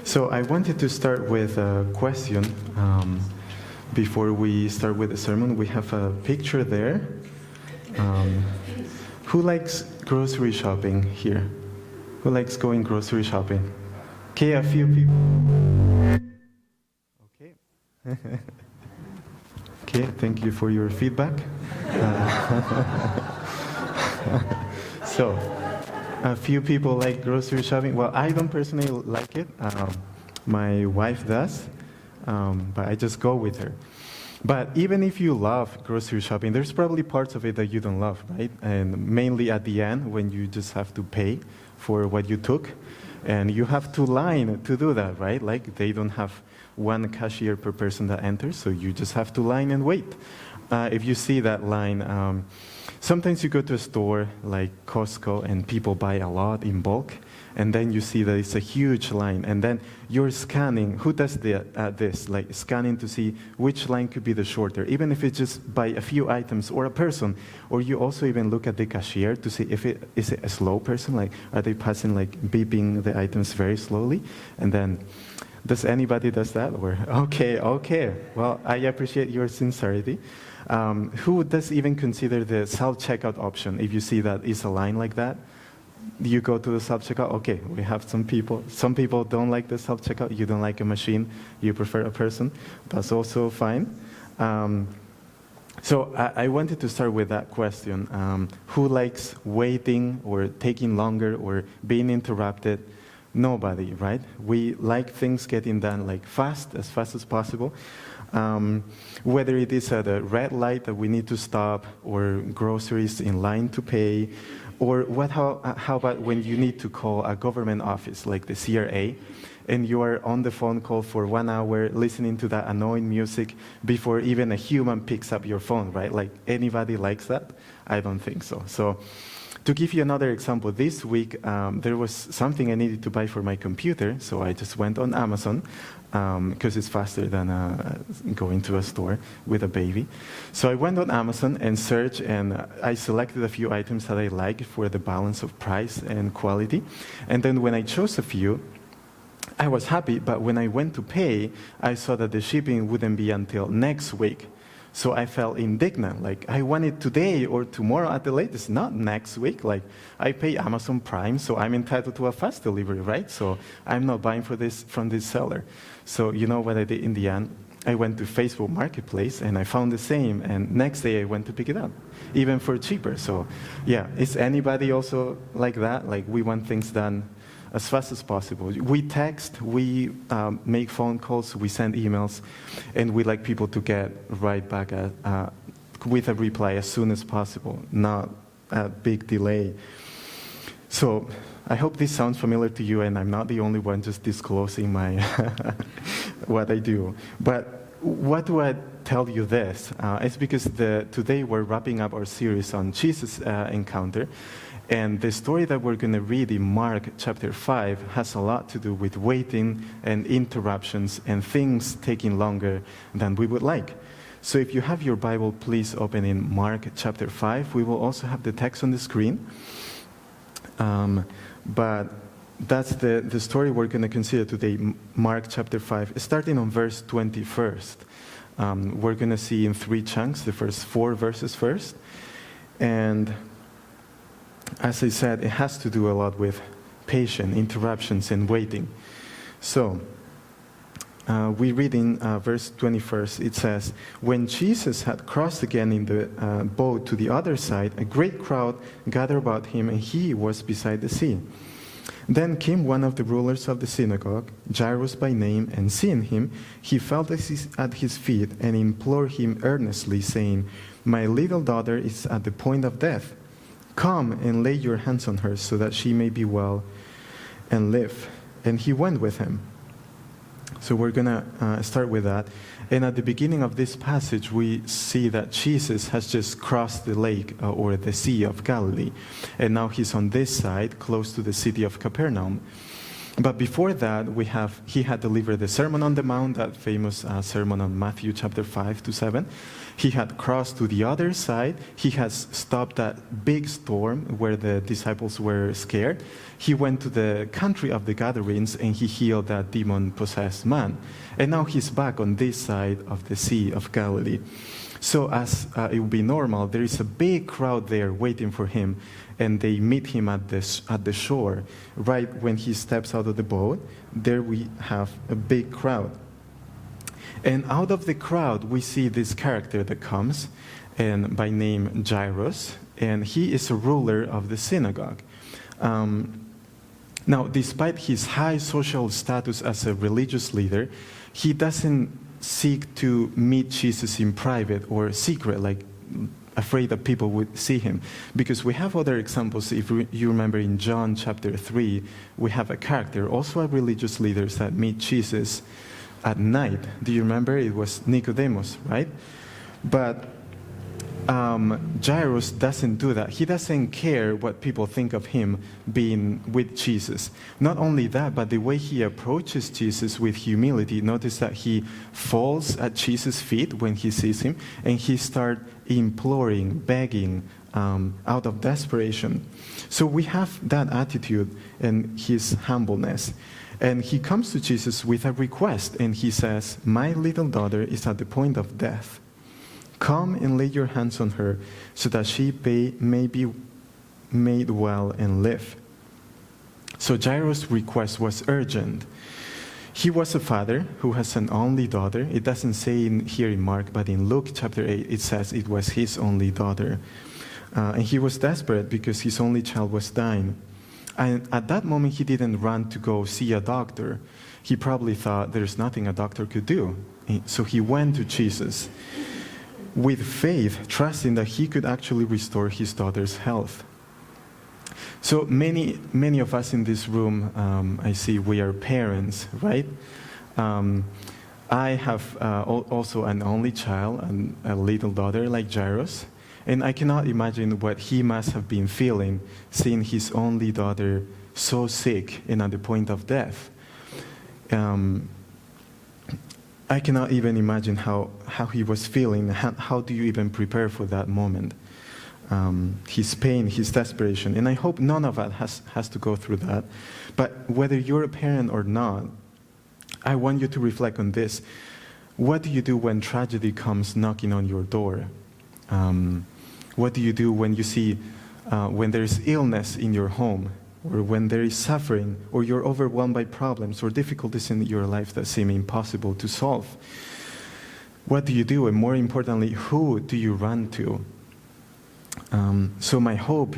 So I wanted to start with a question. Before we start with the sermon, we have a picture there. Who likes grocery shopping here? Who likes going grocery shopping? Okay, a few people. Okay. Okay, thank you for your feedback. So, a few people like grocery shopping. Well, I don't personally like it. My wife does, but I just go with her. But even if you love grocery shopping, there's probably parts of it that you don't love, right? And mainly at the end when you just have to pay for what you took. And you have to line to do that, right? Like they don't have one cashier per person that enters, so you just have to line and wait. If you see that line, sometimes you go to a store like Costco and people buy a lot in bulk, and then you see that it's a huge line, and then you're scanning. Who does this? Like scanning to see which line could be the shorter, even if it's just by a few items or a person. Or you also even look at the cashier to see if is it a slow person, like are they passing, like beeping the items very slowly, and then. Does anybody does that? Or okay. Well, I appreciate your sincerity. Who does even consider the self-checkout option? If you see that is a line like that, you go to the self-checkout. Okay, we have some people. Some people don't like the self-checkout. You don't like a machine. You prefer a person. That's also fine. So I wanted to start with that question. Who likes waiting or taking longer or being interrupted? Nobody, right? We like things getting done like as fast as possible. Whether it is at a red light that we need to stop, or groceries in line to pay, or how about when you need to call a government office like the CRA, and you are on the phone call for 1 hour listening to that annoying music before even a human picks up your phone, right? Like anybody likes that? I don't think so. So. To give you another example, this week there was something I needed to buy for my computer, so I just went on Amazon because it's faster than going to a store with a baby. So I went on Amazon and searched, and I selected a few items that I like for the balance of price and quality. And then when I chose a few, I was happy, but when I went to pay, I saw that the shipping wouldn't be until next week. So I felt indignant, like I want it today or tomorrow at the latest, not next week. Like I pay Amazon Prime, so I'm entitled to a fast delivery, right? So I'm not buying from this seller. So you know what I did in the end? I went to Facebook Marketplace and I found the same, and next day I went to pick it up, even for cheaper. So yeah, is anybody also like that? Like we want things done as fast as possible. We text, we make phone calls, we send emails, and we like people to get right back with a reply as soon as possible, not a big delay. So I hope this sounds familiar to you, and I'm not the only one just disclosing my what I do. But what do I tell you this? It's because today we're wrapping up our series on Jesus' encounter. And the story that we're going to read in Mark chapter 5 has a lot to do with waiting and interruptions and things taking longer than we would like. So if you have your Bible, please open in Mark chapter 5. We will also have the text on the screen. But that's the story we're going to consider today, Mark chapter 5, starting on verse 21st. We're going to see in 3 chunks, the first 4 verses first. And as I said, it has to do a lot with patience, interruptions, and waiting. So, we read in verse 21st, it says, "When Jesus had crossed again in the boat to the other side, a great crowd gathered about him, and he was beside the sea. Then came one of the rulers of the synagogue, Jairus by name, and seeing him, he fell at his feet and implored him earnestly, saying, 'My little daughter is at the point of death. Come and lay your hands on her so that she may be well and live.' And he went with him." So we're going to start with that. And at the beginning of this passage, we see that Jesus has just crossed the lake or the Sea of Galilee. And now he's on this side, close to the city of Capernaum. But before that, he had delivered the Sermon on the Mount, that famous sermon on Matthew chapter 5 to 7. He had crossed to the other side. He has stopped that big storm where the disciples were scared. He went to the country of the Gadarenes and he healed that demon-possessed man. And now he's back on this side of the Sea of Galilee. So as it would be normal, there is a big crowd there waiting for him, and they meet him at the shore. Right when he steps out of the boat, there we have a big crowd. And out of the crowd, we see this character that comes, and by name Jairus, and he is a ruler of the synagogue. Now, despite his high social status as a religious leader, he doesn't seek to meet Jesus in private or secret, like afraid that people would see him. Because we have other examples. If you remember in John chapter 3, we have a character, also a religious leader, that meet Jesus at night. Do you remember? It was Nicodemus, right? But Jairus doesn't do that. He doesn't care what people think of him being with Jesus. Not only that, but the way he approaches Jesus with humility. Notice that he falls at Jesus' feet when he sees him, and he starts imploring, begging out of desperation. So we have that attitude and his humbleness. And he comes to Jesus with a request, and he says, "My little daughter is at the point of death. Come and lay your hands on her so that she may be made well and live." So Jairus' request was urgent. He was a father who has an only daughter. It doesn't say here in Mark, but in Luke chapter 8, it says it was his only daughter. And he was desperate because his only child was dying. And at that moment, he didn't run to go see a doctor. He probably thought there's nothing a doctor could do. So he went to Jesus with faith, trusting that he could actually restore his daughter's health. So many of us in this room, I see we are parents, right? I have also an only child and a little daughter like Jairus, and I cannot imagine what he must have been feeling seeing his only daughter so sick and at the point of death. I cannot even imagine how he was feeling. How do you even prepare for that moment? His pain, his desperation. And I hope none of us has to go through that. But whether you're a parent or not, I want you to reflect on this. What do you do when tragedy comes knocking on your door? What do you do when you see, when there's illness in your home, or when there is suffering, or you're overwhelmed by problems or difficulties in your life that seem impossible to solve? What do you do? And more importantly, who do you run to? So my hope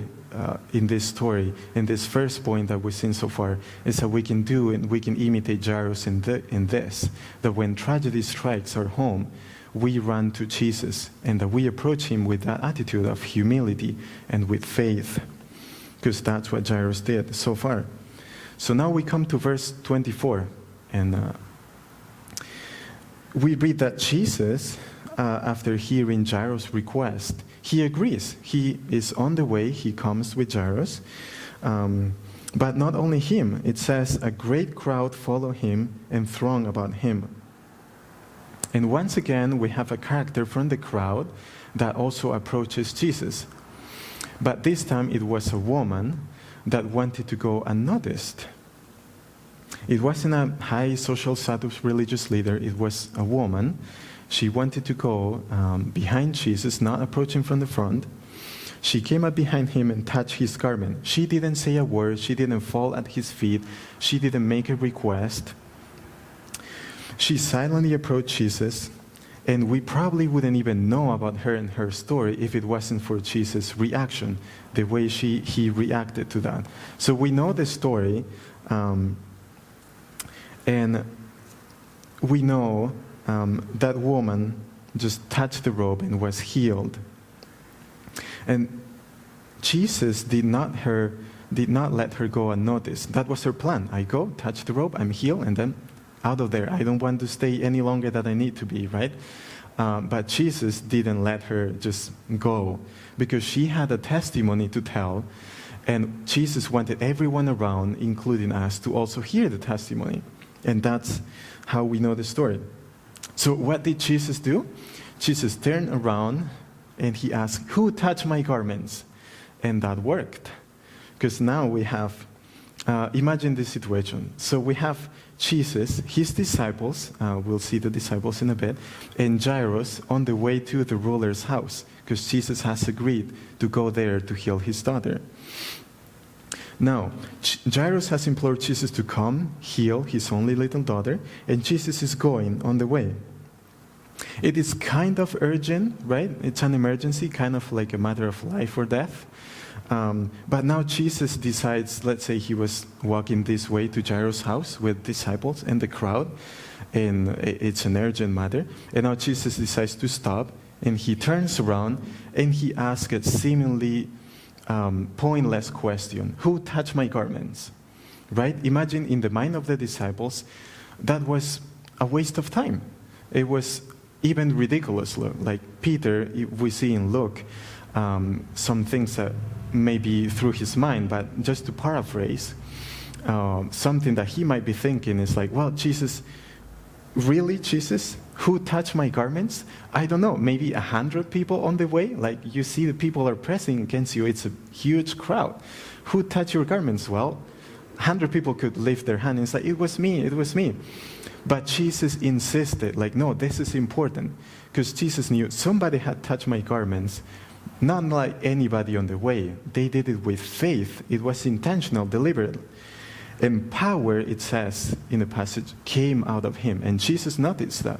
in this story, in this first point that we've seen so far, is that we can do and we can imitate Jairus in this, that when tragedy strikes our home, we run to Jesus, and that we approach him with that attitude of humility and with faith, because that's what Jairus did so far. So now we come to verse 24, and we read that Jesus, after hearing Jairus' request, he agrees. He is on the way. He comes with Jairus. But not only him. It says, a great crowd followed him and thronged about him. And once again, we have a character from the crowd that also approaches Jesus. But this time it was a woman that wanted to go unnoticed. It wasn't a high social status religious leader. It was a woman. She wanted to go behind Jesus, not approaching from the front. She came up behind him and touched his garment. She didn't say a word. She didn't fall at his feet. She didn't make a request. She silently approached Jesus, and we probably wouldn't even know about her and her story if it wasn't for Jesus' reaction, the way he reacted to that. So we know the story, and we know that woman just touched the robe and was healed. And Jesus did not let her go unnoticed. That was her plan. I go, touch the robe, I'm healed, and then out of there. I don't want to stay any longer than I need to be, right? But Jesus didn't let her just go, because she had a testimony to tell, And Jesus wanted everyone around, including us, to also hear the testimony. And that's how we know the story. So what did Jesus do? Jesus turned around and he asked, "Who touched my garments?" And that worked. Because now we have, imagine this situation. So we have Jesus, his disciples, we'll see the disciples in a bit, and Jairus on the way to the ruler's house, because Jesus has agreed to go there to heal his daughter. Now, Jairus has implored Jesus to come heal his only little daughter, and Jesus is going on the way. It is kind of urgent, right? It's an emergency, kind of like a matter of life or death. But now Jesus decides, let's say he was walking this way to Jairus' house with disciples and the crowd, and it's an urgent matter. And now Jesus decides to stop, and he turns around, and he asks a seemingly pointless question. Who touched my garments? Right? Imagine in the mind of the disciples, that was a waste of time. It was even ridiculous. Like Peter, we see in Luke, some things that maybe through his mind, but just to paraphrase, something that he might be thinking is like, well, Jesus, really, Jesus? Who touched my garments? I don't know, maybe 100 people on the way? Like you see the people are pressing against you, it's a huge crowd. Who touched your garments? Well, 100 people could lift their hand and say, it was me, it was me. But Jesus insisted, like, no, this is important. Because Jesus knew somebody had touched my garments, not like anybody on the way. They did it with faith. It was intentional, deliberate. And power, it says in the passage, came out of him. And Jesus noticed that.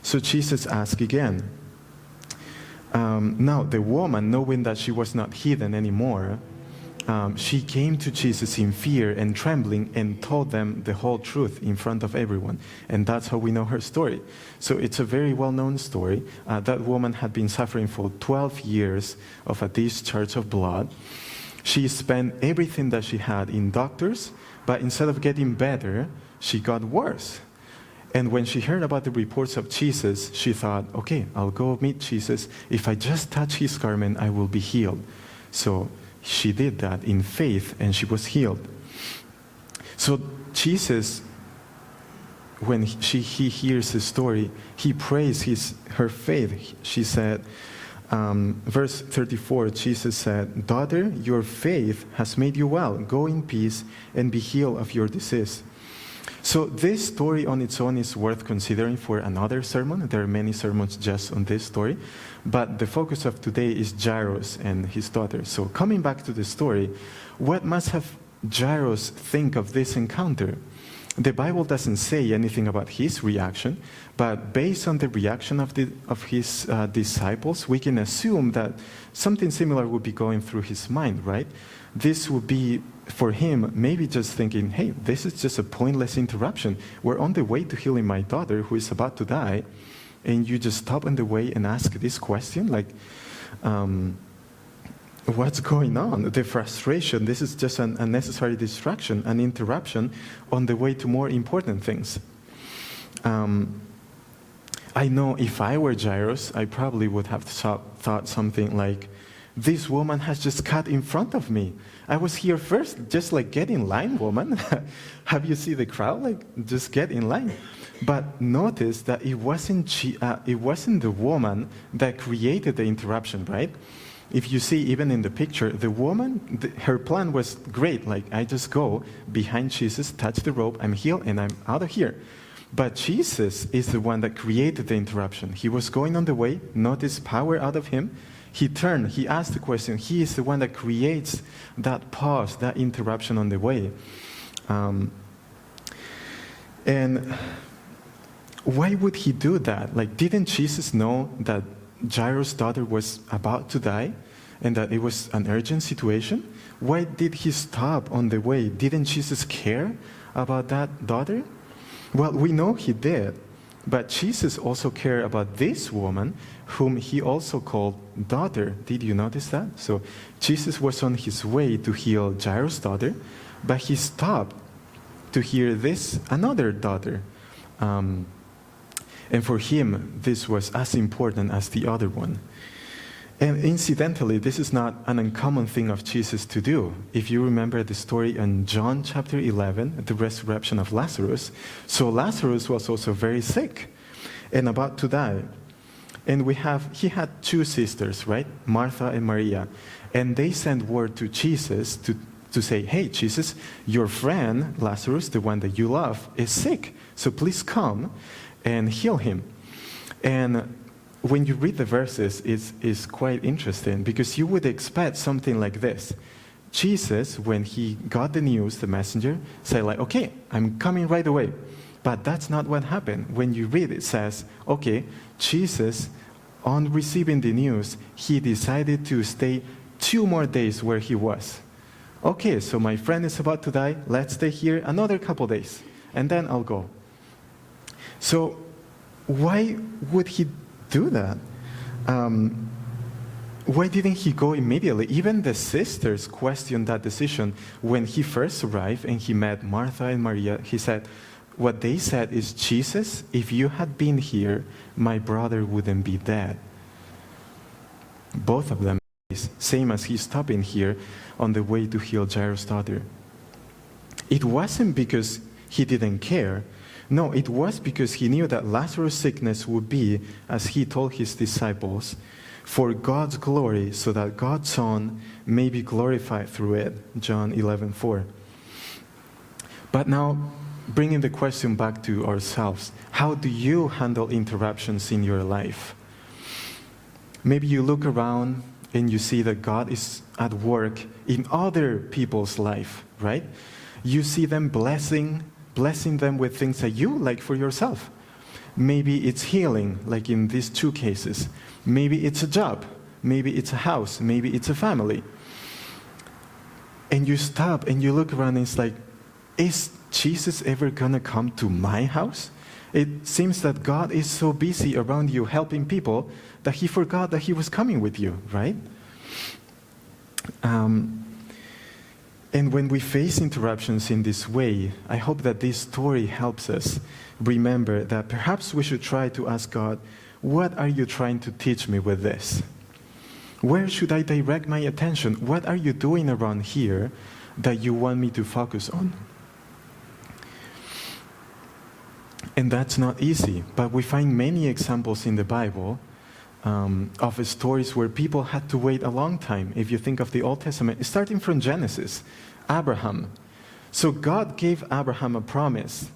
So Jesus asked again. Now, the woman, knowing that she was not hidden anymore, she came to Jesus in fear and trembling and told them the whole truth in front of everyone. And that's how we know her story. So it's a very well-known story. That woman had been suffering for 12 years of a discharge of blood. She spent everything that she had in doctors, but instead of getting better, she got worse. And when she heard about the reports of Jesus, she thought, okay, I'll go meet Jesus. If I just touch his garment, I will be healed. So she did that in faith, and she was healed. So Jesus, when he hears the story, he praised her faith. She said, verse 34, Jesus said, "Daughter, your faith has made you well. Go in peace and be healed of your disease." So this story on its own is worth considering for another sermon. There are many sermons just on this story. But the focus of today is Jairus and his daughter. So coming back to the story, what must have Jairus think of this encounter? The Bible doesn't say anything about his reaction, but based on the reaction of his disciples, we can assume that something similar would be going through his mind, right? This would be, for him, maybe just thinking, hey, this is just a pointless interruption. We're on the way to healing my daughter who is about to die, and you just stop on the way and ask this question? Like, what's going on? The frustration, this is just an unnecessary distraction, an interruption on the way to more important things. I know if I were Jairus, I probably would have thought something like, this woman has just cut in front of me. I was here first, just like get in line, woman. Have you seen the crowd? Like, just get in line. But notice that it wasn't the woman that created the interruption, right? If you see, even in the picture, the woman, her plan was great. Like, I just go behind Jesus, touch the rope, I'm healed, and I'm out of here. But Jesus is the one that created the interruption. He was going on the way, notice power out of him. He turned, he asked the question. He is the one that creates that pause, that interruption on the way. And why would he do that? Like, didn't Jesus know that Jairus' daughter was about to die and that it was an urgent situation? Why did he stop on the way? Didn't Jesus care about that daughter? Well, we know he did, but Jesus also cared about this woman whom he also called daughter. Did you notice that? So Jesus was on his way to heal Jairus' daughter, but he stopped to hear this another daughter. And for him, this was as important as the other one. And incidentally, this is not an uncommon thing of Jesus to do. If you remember the story in John chapter 11, the resurrection of Lazarus, so Lazarus was also very sick and about to die. And he had two sisters, right? Martha and Maria. And they sent word to Jesus to say, hey, Jesus, your friend, Lazarus, the one that you love, is sick. So please come and heal him. And when you read the verses, it's quite interesting because you would expect something like this. Jesus, when he got the news, the messenger, said like, okay, I'm coming right away. But that's not what happened. When you read it says, okay, Jesus, on receiving the news, he decided to stay 2 more days where he was. Okay, so my friend is about to die. Let's stay here another couple days, and then I'll go. So why would he do that? Why didn't he go immediately? Even the sisters questioned that decision. When he first arrived and he met Martha and Maria, he said, what they said is, Jesus, if you had been here, my brother wouldn't be dead. Both of them, same as he stopping here on the way to heal Jairus' daughter. It wasn't because he didn't care. No, it was because he knew that Lazarus' sickness would be, as he told his disciples, for God's glory, so that God's Son may be glorified through it. John 11:4. But now, bringing the question back to ourselves, how do you handle interruptions in your life? Maybe you look around and you see that God is at work in other people's life, right? You see them blessing them with things that you like for yourself. Maybe it's healing, like in these 2 cases. Maybe it's a job. Maybe it's a house. Maybe it's a family. And you stop and you look around and it's like, is Jesus ever gonna come to my house? It seems that God is so busy around you helping people that he forgot that he was coming with you, right? And when we face interruptions in this way, I hope that this story helps us remember that perhaps we should try to ask God, what are you trying to teach me with this? Where should I direct my attention? What are you doing around here that you want me to focus on? And that's not easy, but we find many examples in the Bible of stories where people had to wait a long time. If you think of the Old Testament, starting from Genesis, Abraham. So God gave Abraham a promise.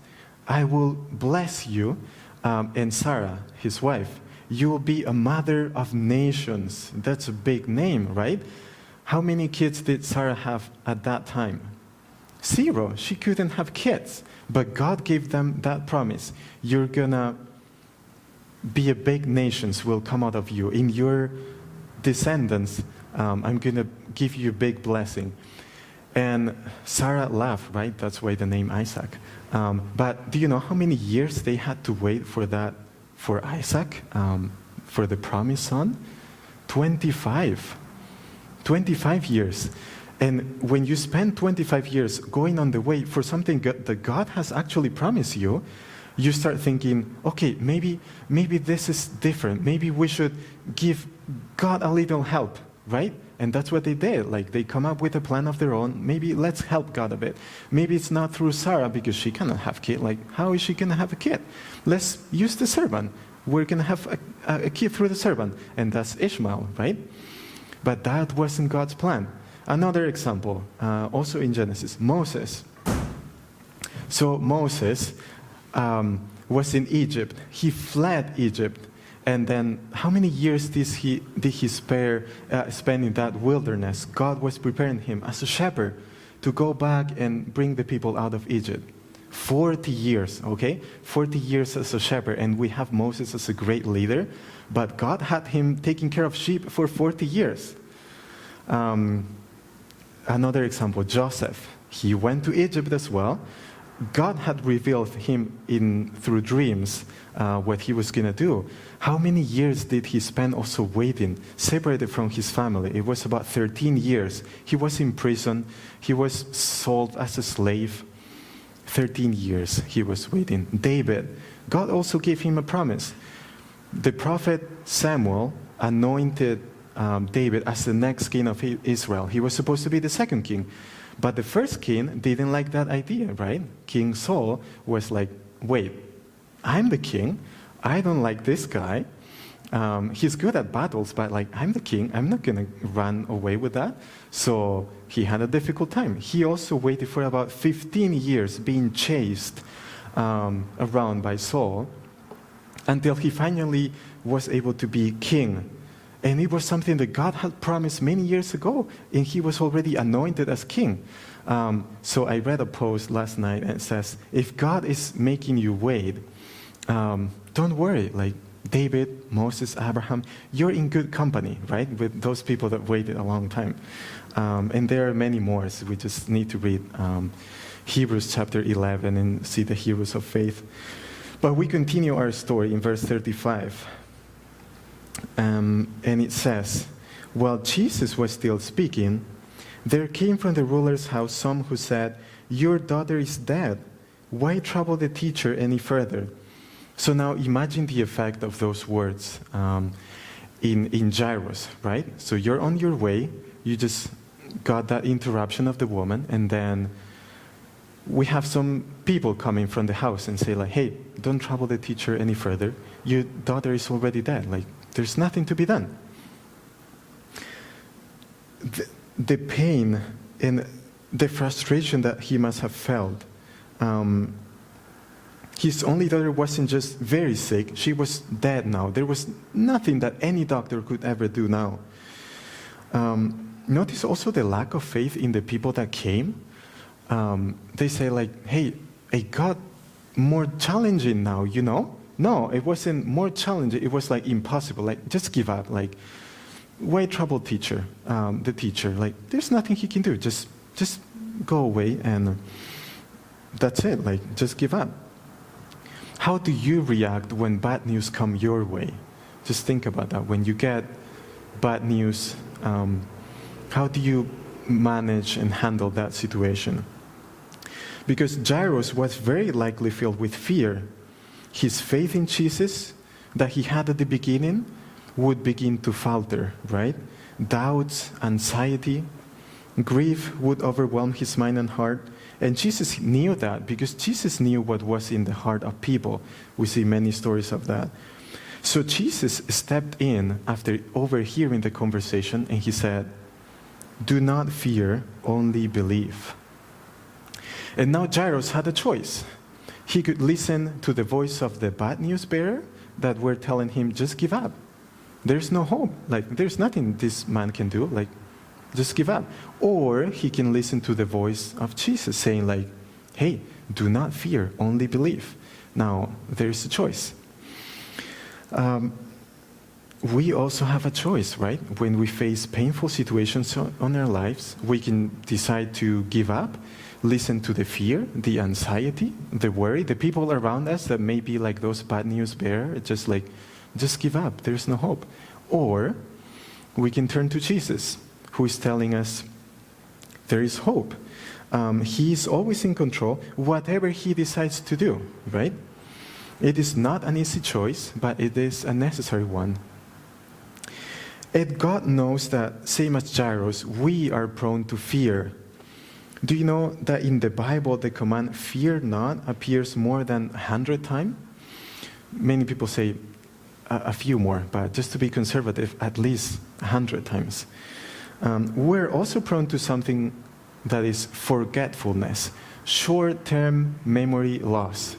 I will bless you, and Sarah, his wife. You will be a mother of nations. That's a big name, right? How many kids did Sarah have at that time? 0. She couldn't have kids. But God gave them that promise. You're gonna be a big nations will come out of you. In your descendants, I'm gonna give you a big blessing. And Sarah laughed, right? That's why the name Isaac. But do you know how many years they had to wait for that, for Isaac, for the promised son? 25. 25 years. And when you spend 25 years going on the way for something that God has actually promised you, you start thinking, okay, maybe this is different. Maybe we should give God a little help, right? And that's what they did. Like, they come up with a plan of their own. Maybe let's help God a bit. Maybe it's not through Sarah because she cannot have kid. Like, how is she going to have a kid? Let's use the servant. We're going to have a kid through the servant. And that's Ishmael, right? But that wasn't God's plan. Another example, also in Genesis, Moses. So Moses was in Egypt. He fled Egypt. And then how many years did he spend in that wilderness? God was preparing him as a shepherd to go back and bring the people out of Egypt. 40 years, okay? 40 years as a shepherd. And we have Moses as a great leader. But God had him taking care of sheep for 40 years. Another example, Joseph. He went to Egypt as well. God had revealed him through dreams what he was going to do. How many years did he spend also waiting, separated from his family? It was about 13 years. He was in prison. He was sold as a slave. 13 years he was waiting. David, God also gave him a promise. The prophet Samuel anointed David as the next king of Israel. He was supposed to be the second king. But the first king didn't like that idea, right? King Saul was like, wait, I'm the king. I don't like this guy. He's good at battles, but like, I'm the king. I'm not going to run away with that. So he had a difficult time. He also waited for about 15 years being chased around by Saul until he finally was able to be king. And it was something that God had promised many years ago, and he was already anointed as king. So I read a post last night and it says, if God is making you wait, don't worry. Like David, Moses, Abraham, you're in good company, right? With those people that waited a long time. And there are many more, so we just need to read Hebrews chapter 11 and see the heroes of faith. But we continue our story in verse 35. And it says, while Jesus was still speaking, there came from the ruler's house some who said, your daughter is dead. Why trouble the teacher any further? So now imagine the effect of those words in Jairus, right? So you're on your way, you just got that interruption of the woman, and then we have some people coming from the house and say like, hey, don't trouble the teacher any further. Your daughter is already dead. Like, there's nothing to be done. The pain and the frustration that he must have felt. His only daughter wasn't just very sick, she was dead now. There was nothing that any doctor could ever do now. Notice also the lack of faith in the people that came. They say like, hey, it got more challenging now, you know? No, it wasn't more challenging. It was like impossible. Like, just give up. Like, why trouble the teacher? Like, there's nothing he can do. Just go away and that's it. Like, just give up. How do you react when bad news come your way? Just think about that. When you get bad news, how do you manage and handle that situation? Because Jairus was very likely filled with fear. His faith in Jesus that he had at the beginning would begin to falter, right? Doubts, anxiety, grief would overwhelm his mind and heart. And Jesus knew that because Jesus knew what was in the heart of people. We see many stories of that. So Jesus stepped in after overhearing the conversation and he said, do not fear, only believe. And now Jairus had a choice. He could listen to the voice of the bad news bearer that were telling him, just give up. There's no hope. Like, there's nothing this man can do. Like, just give up. Or he can listen to the voice of Jesus saying like, hey, do not fear, only believe. Now, there's a choice. We also have a choice, right? When we face painful situations on our lives, we can decide to give up, listen to the fear, the anxiety, the worry, the people around us that may be like those bad news bearers, just give up, there's no hope. Or we can turn to Jesus, who is telling us there is hope. He is always in control, whatever he decides to do, right? It is not an easy choice, but it is a necessary one. And God knows that, same as Jairus, we are prone to fear. Do you know that in the Bible, the command, fear not, appears more than 100 times? Many people say a few more, but just to be conservative, at least 100 times. We're also prone to something that is forgetfulness, short-term memory loss.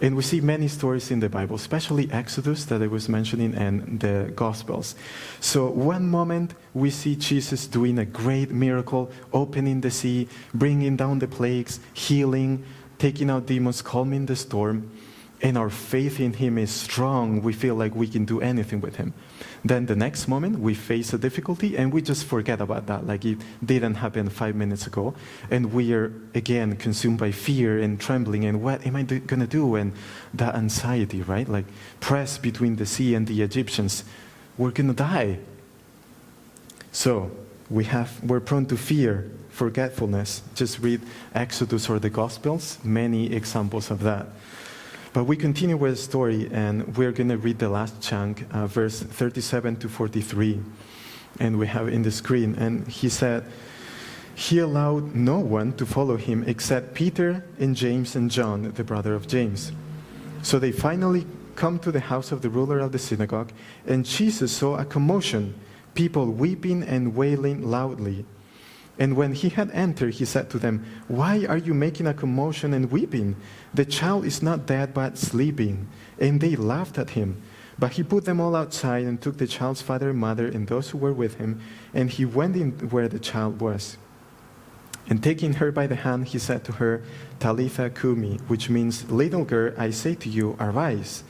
And we see many stories in the Bible, especially Exodus that I was mentioning and the Gospels. So one moment we see Jesus doing a great miracle, opening the sea, bringing down the plagues, healing, taking out demons, calming the storm. And our faith in him is strong. We feel like we can do anything with him. Then the next moment we face a difficulty and we just forget about that, like it didn't happen 5 minutes ago. And we are again consumed by fear and trembling and what am I going to do? And that anxiety, right? Like pressed between the sea and the Egyptians. We're going to die. So we're prone to fear, forgetfulness. Just read Exodus or the Gospels, many examples of that. But we continue with the story, and we're going to read the last chunk, verse 37 to 43. And we have it in the screen. And he said, he allowed no one to follow him except Peter and James and John, the brother of James. So they finally come to the house of the ruler of the synagogue, and Jesus saw a commotion, people weeping and wailing loudly. And when he had entered, he said to them, "Why are you making a commotion and weeping? The child is not dead, but sleeping." And they laughed at him. But he put them all outside and took the child's father and mother and those who were with him, and he went in where the child was. And taking her by the hand, he said to her, "Talitha cumi," which means, "Little girl, I say to you, arise."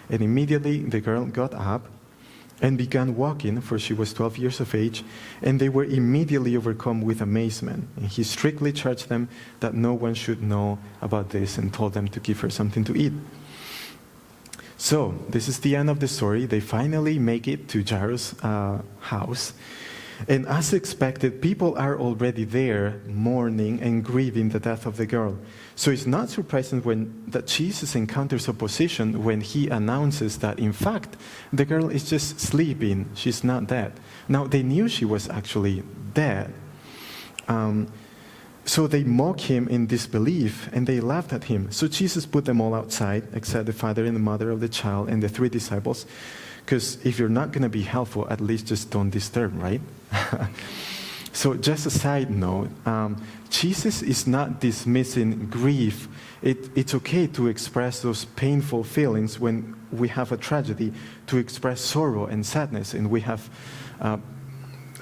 And immediately the girl got up and began walking, for she was 12 years of age, and they were immediately overcome with amazement. And he strictly charged them that no one should know about this, and told them to give her something to eat. So, this is the end of the story. They finally make it to Jairus' house. And as expected, people are already there mourning and grieving the death of the girl. So it's not surprising that Jesus encounters opposition when he announces that, in fact, the girl is just sleeping. She's not dead. Now, they knew she was actually dead. So they mock him in disbelief, and they laughed at him. So Jesus put them all outside, except the father and the mother of the child and the 3 disciples. Because if you're not going to be helpful, at least just don't disturb, right? So just a side note, Jesus is not dismissing grief. It's okay to express those painful feelings when we have a tragedy, to express sorrow and sadness, and we have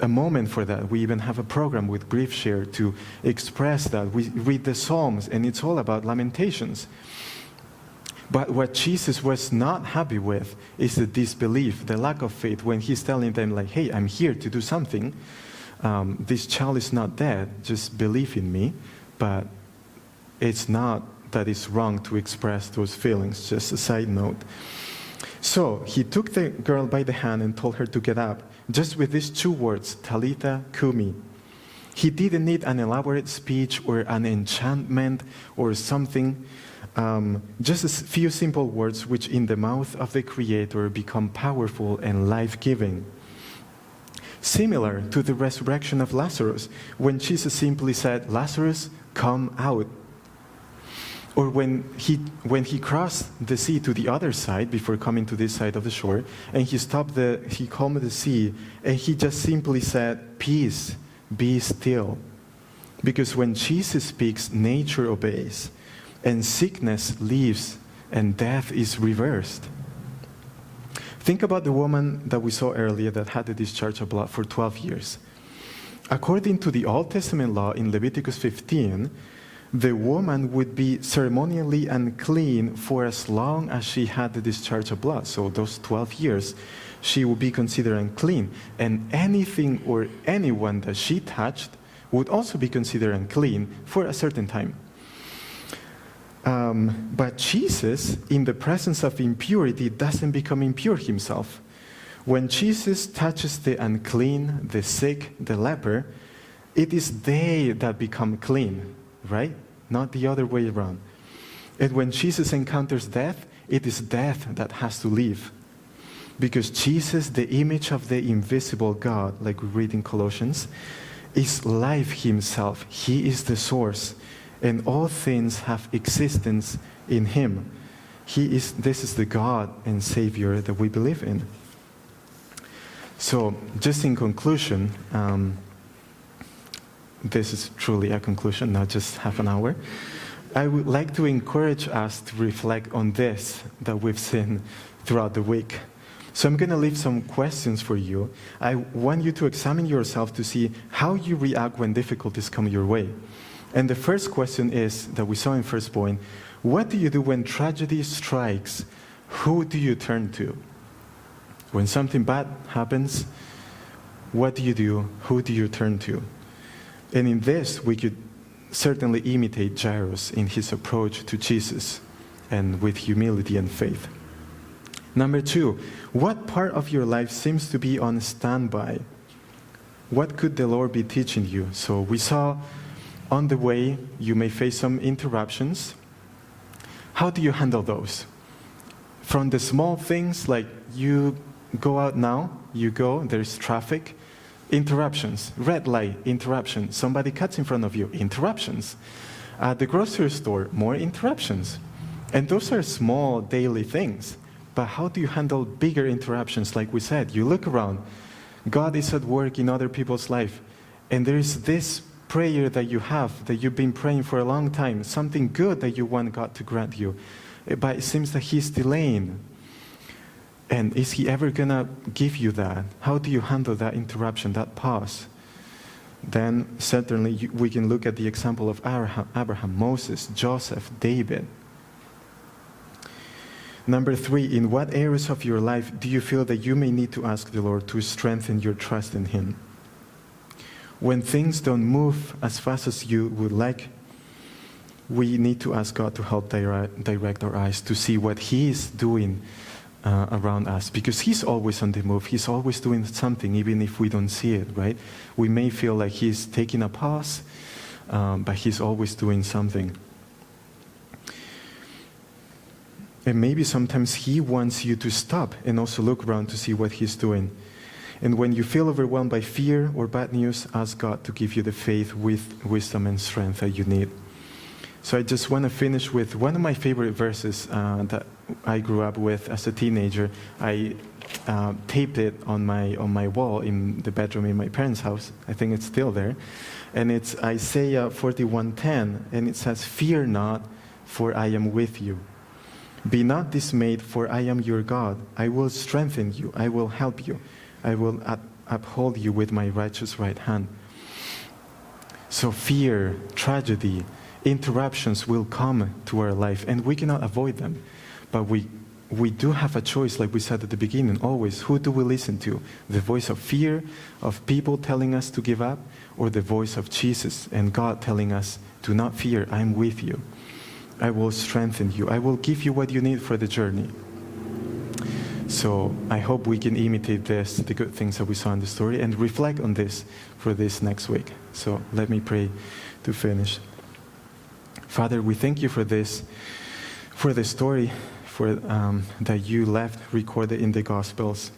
a moment for that. We even have a program with Grief Share to express that. We read the Psalms, and it's all about lamentations. But what Jesus was not happy with is the disbelief, the lack of faith, when he's telling them, like, "Hey, I'm here to do something. This child is not dead, just believe in me." But it's not that it's wrong to express those feelings, just a side note. So he took the girl by the hand and told her to get up, just with these 2 words, "Talitha cumi." He didn't need an elaborate speech or an enchantment or something. Just a few simple words which in the mouth of the Creator become powerful and life-giving. Similar to the resurrection of Lazarus, when Jesus simply said, "Lazarus, come out." Or when he crossed the sea to the other side before coming to this side of the shore, and he calmed the sea, and he just simply said, "Peace, be still." Because when Jesus speaks, nature obeys, and sickness leaves, and death is reversed. Think about the woman that we saw earlier that had the discharge of blood for 12 years. According to the Old Testament law in Leviticus 15, the woman would be ceremonially unclean for as long as she had the discharge of blood. So those 12 years, she would be considered unclean. And anything or anyone that she touched would also be considered unclean for a certain time. But Jesus, in the presence of impurity, doesn't become impure himself. When Jesus touches the unclean, the sick, the leper, it is they that become clean, right? Not the other way around. And when Jesus encounters death, it is death that has to leave. Because Jesus, the image of the invisible God, like we read in Colossians, is life himself. He is the source. And all things have existence in him. This is the God and Savior that we believe in. So, just in conclusion, this is truly a conclusion, not just half an hour. I would like to encourage us to reflect on this that we've seen throughout the week. So I'm going to leave some questions for you. I want you to examine yourself to see how you react when difficulties come your way. And the first question is, that we saw in first point, what do you do when tragedy strikes? Who do you turn to? When something bad happens, what do you do? Who do you turn to? And in this, we could certainly imitate Jairus in his approach to Jesus, and with humility and faith. Number 2, what part of your life seems to be on standby? What could the Lord be teaching you? So we saw on the way, you may face some interruptions. How do you handle those? From the small things, like you go out now, there's traffic, Interruptions. Red light, interruption. Somebody cuts in front of you, interruptions. At the grocery store, more interruptions. And those are small daily things. But how do you handle bigger interruptions? Like we said, you look around. God is at work in other people's life. And there is this prayer that you have, that you've been praying for a long time, something good that you want God to grant you. But it seems that He's delaying. And is He ever going to give you that? How do you handle that interruption, that pause? Then certainly we can look at the example of Abraham, Moses, Joseph, David. Number 3, in what areas of your life do you feel that you may need to ask the Lord to strengthen your trust in Him? When things don't move as fast as you would like, we need to ask God to help direct our eyes to see what He is doing around us, because He's always on the move. He's always doing something, even if we don't see it, right? We may feel like He's taking a pause, but He's always doing something. And maybe sometimes He wants you to stop and also look around to see what He's doing. And when you feel overwhelmed by fear or bad news, ask God to give you the faith, with wisdom and strength that you need. So I just want to finish with one of my favorite verses that I grew up with as a teenager. I taped it on my wall in the bedroom in my parents' house. I think it's still there. And it's Isaiah 41:10, and it says, "Fear not, for I am with you. Be not dismayed, for I am your God. I will strengthen you. I will help you. I will uphold you with my righteous right hand." So fear, tragedy, interruptions will come to our life, and we cannot avoid them. But we do have a choice, like we said at the beginning, always. Who do we listen to? The voice of fear, of people telling us to give up, or the voice of Jesus and God telling us, "Do not fear, I am with you. I will strengthen you. I will give you what you need for the journey." So I hope we can imitate this, the good things that we saw in the story, and reflect on this for this next week. So let me pray to finish. Father, we thank you for this, for the story that you left recorded in the Gospels.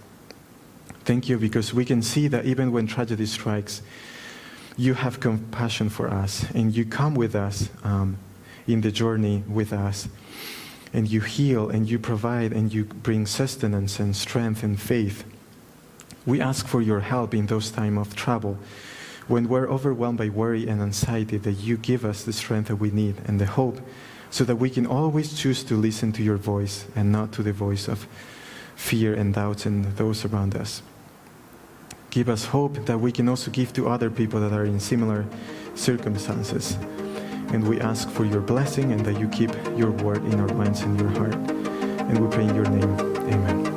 Thank you, because we can see that even when tragedy strikes, you have compassion for us, and you come with us in the journey with us, and you heal, and you provide, and you bring sustenance and strength and faith. We ask for your help in those times of trouble, when we're overwhelmed by worry and anxiety, that you give us the strength that we need and the hope, so that we can always choose to listen to your voice and not to the voice of fear and doubts in those around us. Give us hope that we can also give to other people that are in similar circumstances. And we ask for your blessing, and that you keep your word in our minds and your heart. And we pray in your name. Amen.